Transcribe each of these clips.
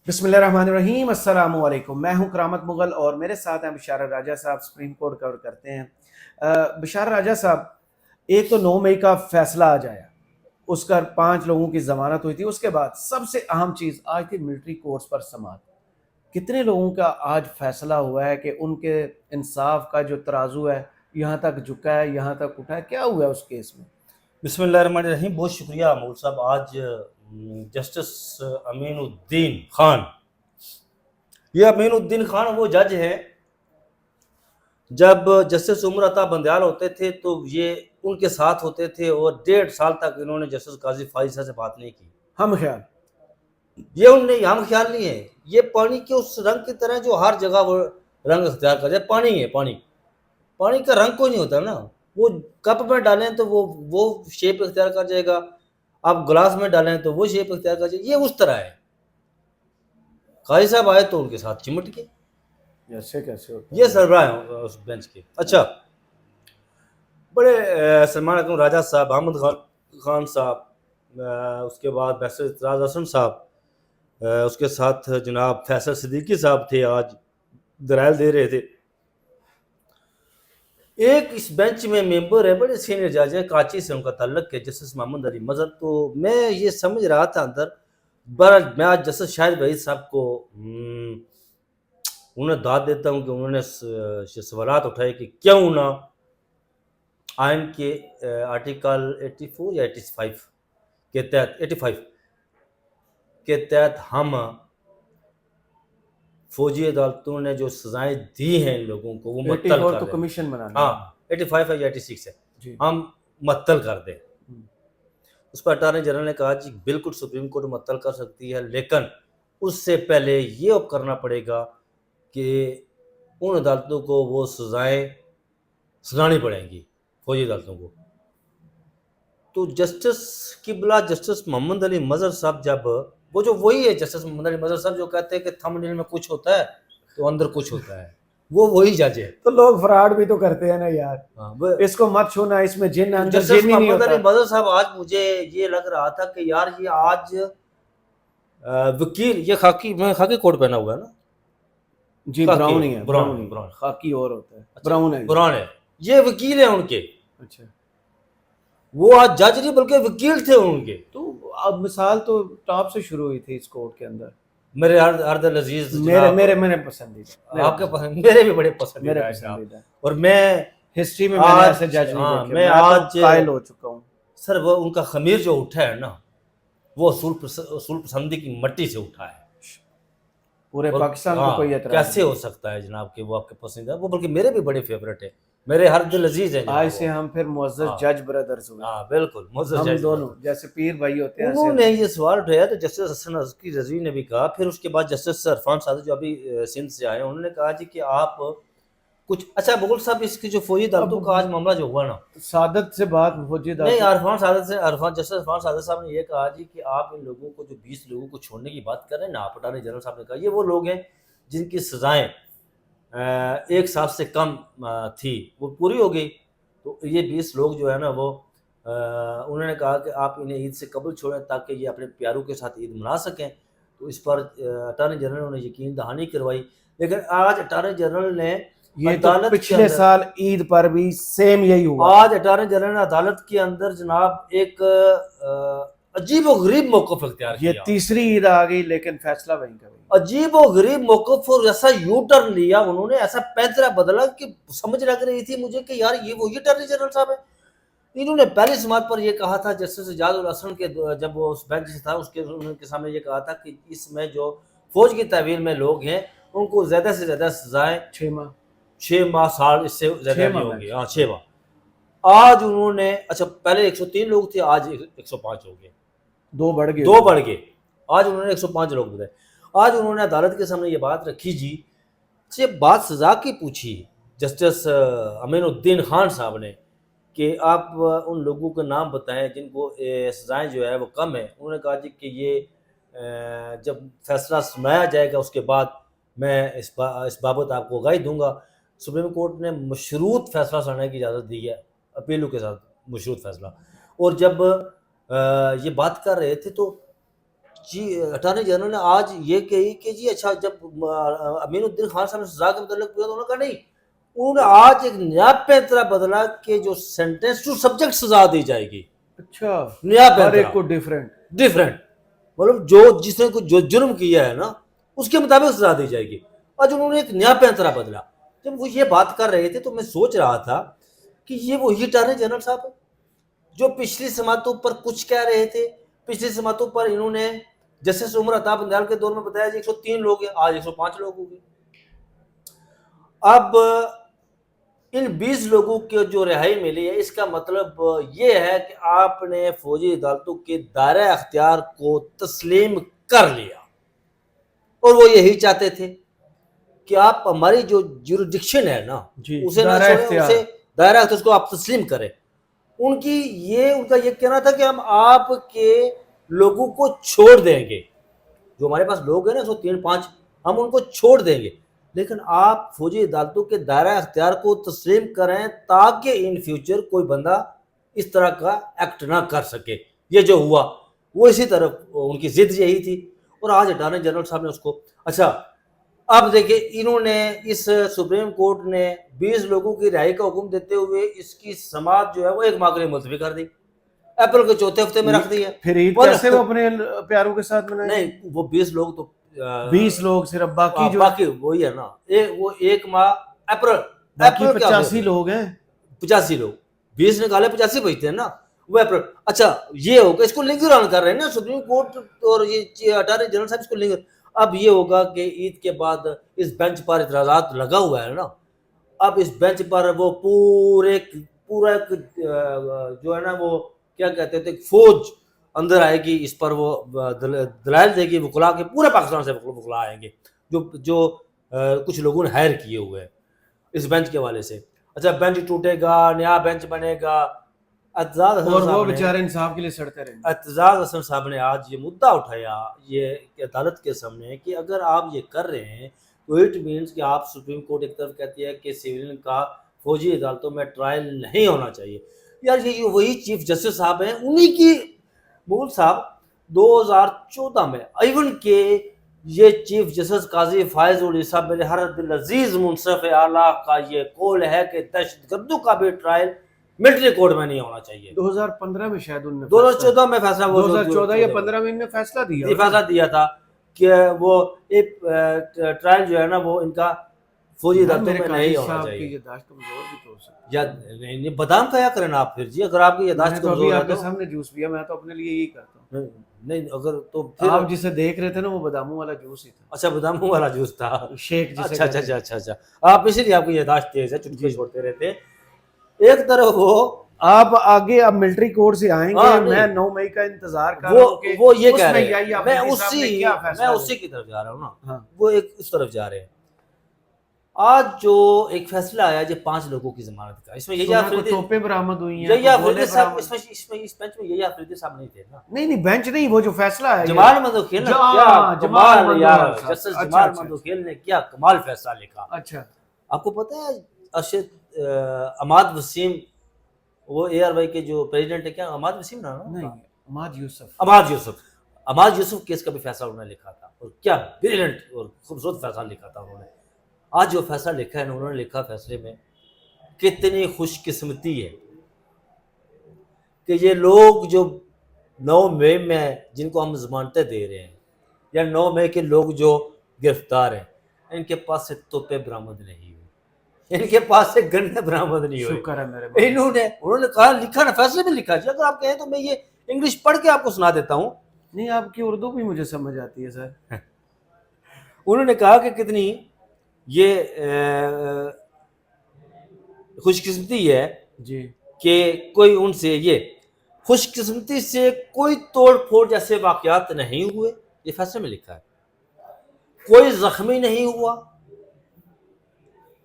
بسم اللہ الرحمن الرحیم، السلام علیکم۔ میں ہوں کرامت مغل اور میرے ساتھ ہیں بشارت راجہ صاحب، سپریم کورٹ کور کرتے ہیں۔ بشارت راجہ صاحب، ایک تو 9 مئی کا فیصلہ آ جایا، اس کا 5 لوگوں کی ضمانت ہوئی تھی، اس کے بعد سب سے اہم چیز آج تھی ملٹری کورٹس پر سماعت۔ کتنے لوگوں کا آج فیصلہ ہوا ہے کہ ان کے انصاف کا جو ترازو ہے یہاں تک جھکا ہے، یہاں تک اٹھا ہے، کیا ہوا ہے اس کیس میں؟ بسم اللہ الرحمن الرحیم۔ بہت شکریہ مول صاحب۔ آج جسٹس امین الدین خان، یہ امین الدین خان وہ جج ہیں، جب جسٹس عمر عطا بندیال ہوتے تھے تو یہ ان کے ساتھ ہوتے تھے، اور 1.5 سال تک انہوں نے جسٹس قاضی فائز صاحب سے بات نہیں کی۔ ہم خیال یہ ان نے ہم خیال نہیں ہے، یہ پانی کے اس رنگ کی طرح جو ہر جگہ وہ رنگ اختیار کر جائے۔ پانی ہے، پانی کا رنگ کوئی نہیں ہوتا نا، وہ کپ میں ڈالیں تو وہ شیپ اختیار کر جائے گا، آپ گلاس میں ڈالیں تو وہ شیپ اختیار کر جائے گا، یہ اس طرح ہے۔ قاضی صاحب آئے تو ان کے ساتھ چمٹ کے، ایسے کیسے ہوتا یہ سربراہ ہیں اس بینچ کے۔ اچھا، بڑے سلمان اکرم راجہ صاحب، احمد خان صاحب، اس کے بعد بیرسٹر اعتراض حسن صاحب، اس کے ساتھ جناب فیصل صدیقی صاحب تھے، آج دلائل دے رہے تھے۔ ایک اس بینچ میں ممبر ہے، بڑے سینئر جج ہیں، کراچی سے ان کا تعلق ہے، جسٹس محمد علی مظہر۔ تو میں یہ سمجھ رہا تھا اندر، میں آج جسٹس شاہد وحید صاحب کو انہیں داد دیتا ہوں کہ انہوں نے سوالات اٹھائے کہ کیوں نہ آئین کے آرٹیکل 84 یا 85 کے تحت 85 کے تحت ہم فوجی عدالتوں نے جو سزائیں دی ہیں ان لوگوں کو وہ معطل 84 کر تو دیں۔ کمیشن بنانا ہاں 85 ہے یا 86 ہے، جی، ہم معطل کر دیں۔ اس پر اٹارنی جنرل نے کہا جی بالکل سپریم کورٹ معطل کر سکتی ہے، لیکن اس سے پہلے یہ اب کرنا پڑے گا کہ ان عدالتوں کو وہ سزائیں سنانی پڑیں گی، فوجی عدالتوں کو۔ تو جسٹس قبلہ جسٹس محمد علی مظہر صاحب، جب وہ جو وہی ہے جسٹس محمد علی مظہر صاحب جو کہتے ہیں کہ تھم نیل میں کچھ ہوتا ہے تو اندر کچھ ہوتا ہے، وہ وہی جج ہے۔ تو لوگ فراڈ بھی تو کرتے ہیں نا یار، وہ اس کو مت چھونا، اس میں جن اندر جسٹس جن ہی نہیں محمد علی ہوتا۔ مظہر صاحب، آج مجھے یہ لگ رہا تھا کہ یار یہ آج وکیل، یہ خاکی کوٹ پہنا ہوا ہے نا، جی براؤن ہی ہے، براؤن خاکی اور ہوتا ہے، براؤن ہے۔ براؤن ہے، یہ وکیل ہیں ان کے، اچھا، وہ آج جج نہیں بلکہ وکیل تھے ان کے۔ تو اب مثال تو ٹاپ سے شروع ہوئی تھی اس کوٹ کے اندر۔ میرے ہر عزیز میرے پسندیدہ، آپ کے پسند، میرے بھی بڑے پسندیدہ میرے ہیں پسندیدہ، اور میں ہسٹری میں نے ایسے جج نہیں دیکھے، میں تو آج قائل ہو چکا ہوں۔ سر وہ ان کا خمیر جو اٹھا ہے نا، وہ اصول پسندی کی مٹی سے اٹھا ہے۔ پورے پاکستان کو کوئی اعتراض کیسے ہو سکتا ہے جناب کہ وہ آپ کے پسندیدہ، وہ بلکہ میرے بھی بڑے فیورٹ ہیں، میرے ہر دل عزیز ہیں جناب۔ آج سے ہم پھر معزز جج بردرز ہوئے، ہاں بالکل، ہم دونوں جیسے پیر بھائی ہوتے ہیں۔ انہوں نے یہ سوال اٹھایا تو جسٹس حسن عسکری رضوی نے بھی کہا، پھر اس کے بعد جسٹس عرفان سعادت جو ابھی سندھ سے آئے، انہوں نے کہا جی کہ آپ کچھ اچھا بغل صاحب، اس کی جو فوجی عدالتوں کا آج معاملہ جو ہوا نا، سعادت سے بات فوجی نہیں، عرفان سعادت سے جسٹس عرفان سعادت صاحب نے یہ کہا جی کہ آپ ان لوگوں کو جو 20 لوگوں کو چھوڑنے کی بات کر رہے ہیں نا، آپ اٹارنی جنرل صاحب نے کہا یہ وہ لوگ ہیں جن کی سزائیں 1 سال سے کم تھی، وہ پوری ہو گئی، تو یہ 20 لوگ جو ہے نا وہ انہوں نے کہا کہ آپ انہیں عید سے قبل چھوڑیں تاکہ یہ اپنے پیاروں کے ساتھ عید منا سکیں۔ تو اس پر اٹارنی جنرل نے یقین دہانی کروائی، لیکن آج اٹارنی جنرل نے یہ تو پچھلے سال عید پر بھی سیم یہی ہوا۔ آج اٹارنی جنرل نے عدالت کے اندر جناب ایک عجیب و غریب موقف اختیار کیا۔ یہ تیسری عید آ گئی لیکن فیصلہ وہیں کا وہیں۔ عجیب و غریب موقف، اور ایسا یو ٹرن لیا انہوں نے، ایسا پینترا بدلا کہ سمجھ لگ رہی تھی مجھے کہ یار یہ وہی اٹارنی جنرل صاحب ہے۔ انہوں نے پہلی سماعت پر یہ کہا تھا، جسٹس اعجاز الحسن کے جب وہ اس بینچ سے تھا اس کے ان کے سامنے یہ کہا تھا کہ اس میں جو فوج کی تحویل میں لوگ ہیں ان کو زیادہ سے زیادہ سزائیں 6 ماہ سال اس سے زیادہ نہیں ہوں گی۔ ہاں 6 ماہ۔ آج انہوں نے اچھا پہلے 103 لوگ تھے، آج 105 ہو گئے، 2 بڑھ گئے۔ آج انہوں نے 105 لوگ بتائے۔ آج انہوں نے عدالت کے سامنے یہ بات رکھی جی، یہ بات سزا کی پوچھی جسٹس امین الدین خان صاحب نے کہ آپ ان لوگوں کے نام بتائیں جن کو سزائیں جو ہے وہ کم ہیں۔ انہوں نے کہا جی کہ یہ جب فیصلہ سنایا جائے گا اس کے بعد میں اس بابت آپ کو آگاہی دوں گا۔ سپریم کورٹ نے مشروط فیصلہ سنانے کی اجازت دی ہے، اپیلوں کے ساتھ مشروط فیصلہ۔ اور جب یہ بات کر رہے تھے تو اٹارنی جنرل نے آج یہ کہی کہ جی اچھا جب امین الدین خان صاحب نے سزا کے متعلق پوچھا تو انہوں نے کہا نہیں، انہوں نے آج ایک نیا پینترا بدلا کہ جو سینٹینس ٹو سبجیکٹ سزا دی جائے گی. اچھا نیا ہر ایک پینترا کو ڈیفرنٹ مطلب جس نے جو جرم کیا ہے نا اس کے مطابق سزا دی جائے گی. آج انہوں نے ایک نیا پینترا بدلا. جب وہ یہ بات کر رہے تھے تو میں سوچ رہا تھا کہ یہ وہی اٹارنی جنرل صاحب جو پچھلی سماعتوں پر کچھ کہہ رہے تھے. پچھلی سماعتوں پر انہوں نے جسٹس عمر عطا بندیال کے دور میں بتایا جی 103 لوگ ہیں، آج 105 لوگ ہو گئے. اب ان 20 لوگوں کے جو رہائی ملی ہے اس کا مطلب یہ ہے کہ آپ نے فوجی عدالتوں کے دائرہ اختیار کو تسلیم کر لیا، اور وہ یہی چاہتے تھے کہ آپ ہماری جو جیورڈکشن ہے نا اسے نہ چھوڑیں، اسے دائرہ اختیار کو آپ تسلیم کریں. ان کا یہ کہنا تھا کہ ہم آپ کے لوگوں کو چھوڑ دیں گے، جو ہمارے پاس لوگ ہیں نا 103-105 ہم ان کو چھوڑ دیں گے، لیکن آپ فوجی عدالتوں کے دائرہ اختیار کو تسلیم کریں تاکہ ان فیوچر کوئی بندہ اس طرح کا ایکٹ نہ کر سکے. یہ جو ہوا وہ اسی طرح ان کی ضد یہی تھی، اور آج اٹارنی جنرل صاحب نے اس کو اچھا. اب دیکھیں انہوں نے اس سپریم کورٹ نے 20 لوگوں کی رہائی کا حکم دیتے ہوئے اس کی سماعت جو ہے وہ 1 ماہ کے لیے ملتوی کر دی، اپریل کے چوتھے ہفتے میں رکھ دی ہے. پھر عید کیسے وہ اپنے پیاروں کے ساتھ منائیں؟ نہیں وہ 20 لوگ تو 20 لوگ صرف، باقی جو باقی وہی ہے نا وہ 1 ماہ اپریل 85 لوگ ہیں، 85 لوگ 20 نکالے 85 بچتے ہیں نا وہ اپریل. اچھا یہ ہوگا، اس کو لنگر آن کر رہے ہیں نا سپریم کورٹ اور یہ اٹارنی جنرل صاحب اس کو لنگر. اب یہ ہوگا کہ عید کے بعد اس بینچ پر اعتراضات لگا ہوا ہے نا، اب اس بینچ پر وہ پورا جو ہے نا وہ کیا کہتے تھے فوج اندر آئے گی، اس پر وہ دلائل دے گی، وکلا کے پورے پاکستان سے وکلا آئیں گے جو کچھ لوگوں نے ہائر کیے ہوئے ہیں اس بینچ کے حوالے سے. اچھا بینچ ٹوٹے گا، نیا بینچ بنے گا. اعتزاز حسن اور صاحب وہ نے بیچارے انصاف کے لیے سڑتے رہیں گے. اعتزاز حسن صاحب نے آج یہ مدعا اٹھایا یہ عدالت کے سامنے کہ اگر آپ یہ کر رہے ہیں تو اٹ مینس کہ آپ سپریم کورٹ ایک طرف کہتی ہے کہ سیولین کا فوجی عدالتوں میں ٹرائل نہیں ہونا چاہیے. یار یہ وہی چیف جسٹس صاحب ہیں، انہی کی مغل صاحب 2014 میں ایون کہ یہ چیف جسٹس قاضی فائز العیسیٰ میرے ہر دل عزیز منصف اعلیٰ کا یہ قول ہے کہ دہشت گردوں کا بھی ٹرائل ملٹری کورٹ میں نہیں ہونا چاہیے. 2015 میں شاید انہوں نے 2014 میں فیصلہ 2014 یا 15 میں انہوں نے فیصلہ دیا تھا کہ وہ ایک ٹرائل جو ہے نا وہ ان کا فوجی عدالتوں میں نہیں ہونا چاہیے. یاداشت کمزور بھی تو ہو سکتی یا نہیں بادام کا کیا کریں آپ پھر جی، اگر آپ کی یاداشت کمزور ہے آپ کے سامنے جوس پیا، میں تو اپنے لیے یہی کرتا ہوں. نہیں اگر تو آپ جسے دیکھ رہے تھے نا وہ باداموں والا جوس ہی تھا. اچھا باداموں والا جوس تھا، شیک جسے اچھا آپ اسی لیے آپ کی یاداشت تیز ہے، چٹکے چھوڑتے رہتے. ایک طرف وہ آپ آگے اب ملٹری کورٹ سے آئیں گے، میں 9 مئی کا انتظار کر رہا ہوں کہ وہ یہ کہہ رہے ہیں میں اسی کی طرف جا رہا ہوں نا، وہ ایک اس طرف جا رہے ہیں. آج جو ایک فیصلہ آیا جو 5 لوگوں کی ضمانت کا، اس میں یحییٰ افریدی توپیں برآمد ہوئی ہیں. یحییٰ افریدی صاحب اس میں اس بینچ میں یحییٰ افریدی صاحب نہیں تھے نا. نہیں بینچ نہیں، وہ جو فیصلہ ہے جمال مندوخیل جسٹس جمال مندوخیل نے کیا کمال فیصلہ لکھا. اچھا آپ کو پتہ ہے ارشد عماد وسیم وہ اے آر وائی کے جو پریزیڈنٹ ہے، کیا عماد وسیم نا؟ نہیں عماد یوسف کیس کا بھی فیصلہ انہوں نے لکھا تھا، اور کیا بریلنٹ اور خوبصورت فیصلہ لکھا تھا انہوں نے. آج جو فیصلہ لکھا ہے انہوں نے لکھا فیصلے میں کتنی خوش قسمتی ہے کہ یہ لوگ جو 9 مئی میں جن کو ہم ضمانتیں دے رہے ہیں یا 9 مئی کے لوگ جو گرفتار ہیں، ان کے پاس سے توپیں برآمد نہیں ہوئی، ان کے پاس سے گنیں برآمد نہیں ہوئی. شکر ہے میرے انہوں نے کہا لکھا نا فیصلے میں لکھا جی، اگر آپ کہیں تو میں یہ انگلش پڑھ کے آپ کو سنا دیتا ہوں. نہیں آپ کی اردو بھی مجھے سمجھ آتی ہے سر. انہوں نے کہا کہ کتنی یہ خوش قسمتی ہے جی کہ کوئی ان سے یہ خوش قسمتی سے کوئی توڑ پھوڑ جیسے واقعات نہیں ہوئے، یہ فیصلے میں لکھا ہے. کوئی زخمی نہیں ہوا،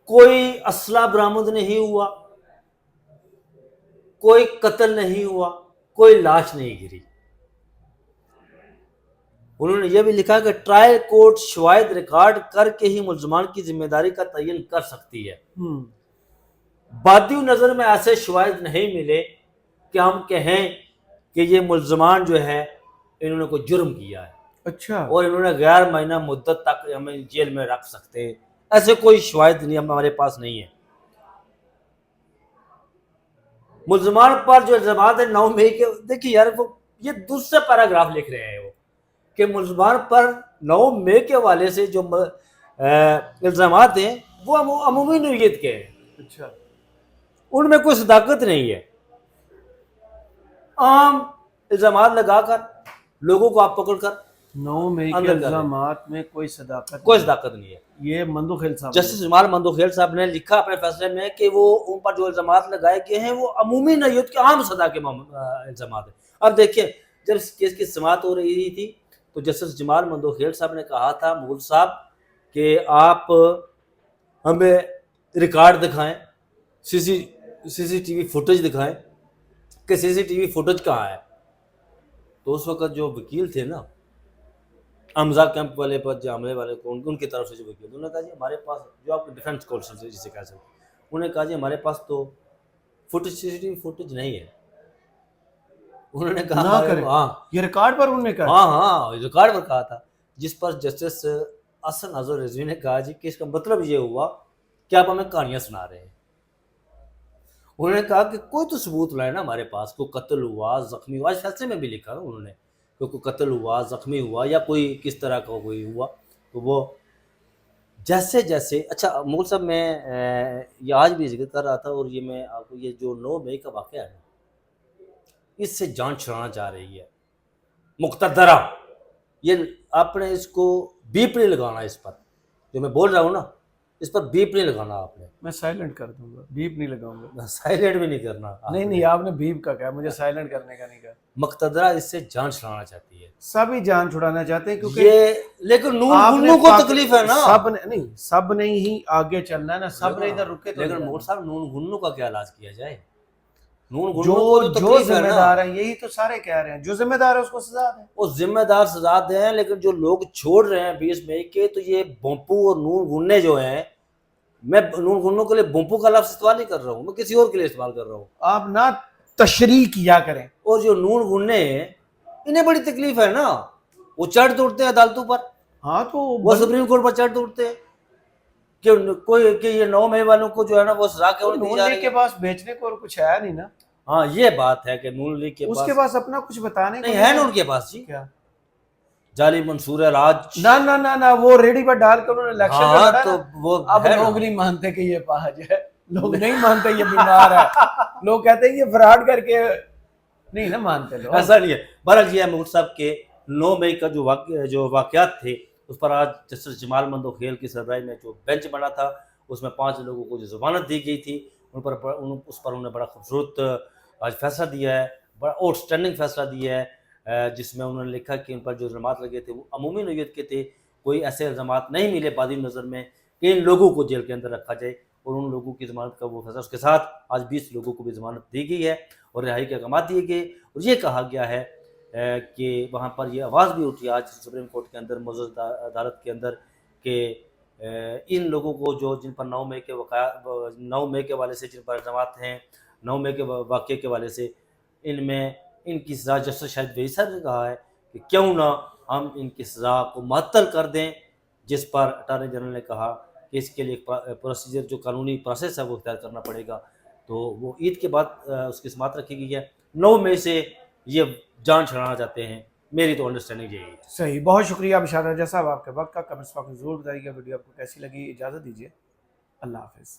کوئی اسلحہ برآمد نہیں ہوا، کوئی قتل نہیں ہوا، کوئی لاش نہیں گری. انہوں نے یہ بھی لکھا کہ ٹرائل کورٹ شواہد ریکارڈ کر کے ہی ملزمان کی ذمہ داری کا تعین کر سکتی ہے. بادی نظر میں ایسے شواہد نہیں ملے کہ ہم کہیں کہ یہ ملزمان جو ہے انہوں نے کوئی جرم کیا ہے. اچھا اور انہوں نے غیر معینہ مدت تک ہمیں جیل میں رکھ سکتے ہیں، ایسے کوئی شواہد نہیں ہمارے پاس نہیں ہے۔ ملزمان پر جو الزامات ہیں 9 مئی کے، دیکھیے یار وہ یہ دوسرا پیراگراف لکھ رہے ہیں وہ کہ ملزمان پر 9 مئی کے حوالے سے جو الزامات ہیں وہ عمومی نوعیت کے ہیں، اچھا ان میں کوئی صداقت نہیں ہے، عام الزامات لگا کر لوگوں کو آپ پکڑ کر 9 مئی کے اندر کر رہے ہیں۔ الزامات میں کوئی صداقت کوئی نہیں۔ صداقت نہیں ہے۔ یہ مندوخیل صاحب جسٹس جمال مندوخیل صاحب نے لکھا اپنے فیصلے میں کہ وہ ان پر جو الزامات لگائے گئے ہیں وہ عمومی نوعیت کے عام سزا کے الزامات ہیں۔ اب دیکھیں جب اس کیس کی سماعت ہو رہی تھی تو جسٹس جمال مندوخیل صاحب نے کہا تھا مغل صاحب کہ آپ ہمیں ریکارڈ دکھائیں، سی سی ٹی وی فوٹیج دکھائیں کہ سی سی ٹی وی فوٹیج کہاں ہے۔ تو اس وقت جو وکیل تھے نا حمزہ کیمپ والے پر جو حملے والے کو ان کی طرف سے جو وکیل، انہوں نے کہا جی ہمارے پاس جو آپ کے ڈیفینس کونسل سے جسے کہہ سکتے ہیں، انہوں نے کہا جی ہمارے پاس تو فوٹیج سی سی ٹی وی فوٹیج نہیں ہے۔ انہوں نے کہا نہ کرے، ہاں یہ ریکارڈ پر انہوں نے کہا ہاں ریکارڈ پر کہا تھا، جس پر جسٹس حسن اظہر رضوی نے کہا جی کہ اس کا مطلب یہ ہوا کہ آپ ہمیں کہانیاں سنا رہے ہیں۔ انہوں نے کہا کہ کوئی تو ثبوت لائے نا ہمارے پاس، کوئی قتل ہوا، زخمی ہوا، اس فیصلے میں بھی لکھا نا انہوں نے کہ کوئی قتل ہوا، زخمی ہوا یا کوئی کس طرح کا کوئی ہوا۔ تو وہ جیسے جیسے اچھا مغل صاحب میں یہ آج بھی ذکر کر رہا تھا، اور یہ میں آپ کو یہ جو 9 مئی کا واقعہ ہے نا اس سے جان چھڑانا چاہ رہی ہے مقتدرہ، یہ آپ نے اس کو بیپ نہیں لگانا، اس پر جو میں بول رہا ہوں نا اس پر بیپ نہیں لگانا، آپ نے میں سائلنٹ کر دوں گا، بیپ نہیں لگاؤں گا۔ سائلنٹ بھی نہیں کرنا۔ نہیں آپ نے بیپ کا کہا، مجھے سائلنٹ کرنے کا نہیں کہا۔ مقتدرہ اس سے جان چھڑانا چاہتی ہے، سب ہی جان چھڑانا چاہتے ہیں کیونکہ یہ لیکن نون کو تکلیف ہے نا، سب نے نہیں، سب نے ہی آگے چلنا ہے نا، سب نے ادھر رکے تو لیکن مور صاحب نون گنو کا کیا علاج کیا جائے؟ نون گنو جو کو تو جو تکلیف ہے ذمہ نا، دار ہیں یہی تو سارے کہہ رہے ہیں، جو ذمہ دار ہے اس کو سزا دیں۔ وہ ذمہ دار سزا دیں، لیکن جو لوگ چھوڑ رہے ہیں 20 مئی کے، تو یہ بومپو اور نون گنے جو ہیں، میں نون گنوں کے لیے بومپو کا لفظ استعمال نہیں کر رہا ہوں، میں کسی اور کے لیے استعمال کر رہا ہوں۔ آپ نہ تشریح کیا کریں۔ اور جو نون گنے ہیں انہیں بڑی تکلیف ہے نا، وہ چڑھ توڑتے ہیں عدالتوں پر، ہاں تو وہ سپریم کورٹ پر چڑھ توڑتے ہیں کہ کوئی کہ یہ 9 مئی والوں کو جو ہے نا وہ سزا کیوں نہیں دی نون جا لیگ رہی کے ہے۔ پاس بیچنے کو اور کچھ ہے نہیں نا، ہاں یہ بات ہے کہ نون لیگ اس کے پاس اپنا کچھ بتانے کو نہیں ہے نا ان کے پاس جی، کیا جعلی منصور راج، نہ وہ ریڈی پر ڈال کے انہوں نے الیکشن میں ہاں لڑا تو نا۔ وہ اب ہے نا۔ لوگ نہیں مانتے کہ یہ پاج ہے، لوگ نہیں مانتے یہ بیمار ہے، لوگ کہتے ہیں یہ فراڈ کر کے نہیں نا مانتے لوگ۔ ایسا نہیں ہے۔ بہرحال یہ ہے مغل صاحب کے 9 مئی کا جو واقعات تھے اس پر آج جسٹس جمال مندوخیل کی سربراہی میں جو بینچ بنا تھا اس میں 5 لوگوں کو جو ضمانت دی گئی تھی اس پر انہوں نے بڑا خوبصورت آج فیصلہ دیا ہے، بڑا آؤٹ اسٹینڈنگ فیصلہ دیا ہے، جس میں انہوں نے لکھا کہ ان پر جو الزامات لگے تھے وہ عمومی نوعیت کے تھے، کوئی ایسے الزامات نہیں ملے بادی نظر میں کہ ان لوگوں کو جیل کے اندر رکھا جائے، اور ان لوگوں کی ضمانت کا وہ فیصلہ، اس کے ساتھ آج 20 لوگوں کو بھی ضمانت دی گئی ہے اور رہائی کے احکامات دیے گئے، اور یہ کہا گیا ہے کہ وہاں پر یہ آواز بھی اٹھی آج سپریم کورٹ کے اندر، معزز عدالت کے اندر، کہ ان لوگوں کو جو جن پر 9 مئی کے حوالے سے جن پر الزامات ہیں، 9 مئی کے واقعے کے حوالے سے، ان میں ان کی سزا، جسٹس شاہد وہی صاحب نے کہا ہے کہ کیوں نہ ہم ان کی سزا کو معطل کر دیں، جس پر اٹارنی جنرل نے کہا کہ اس کے لیے پروسیجر جو قانونی پروسیس ہے وہ اختیار کرنا پڑے گا، تو وہ عید کے بعد اس کی سماعت رکھی گئی ہے۔ 9 مئی سے یہ جان چھڑانا چاہتے ہیں، میری تو انڈرسٹینڈنگ یہی ہے۔ صحیح، بہت شکریہ بشار راجہ صاحب آپ کے وقت کا، کمنٹس باکس میں ضرور بتائیے گا ویڈیو آپ کو کیسی لگی۔ اجازت دیجیے، اللہ حافظ۔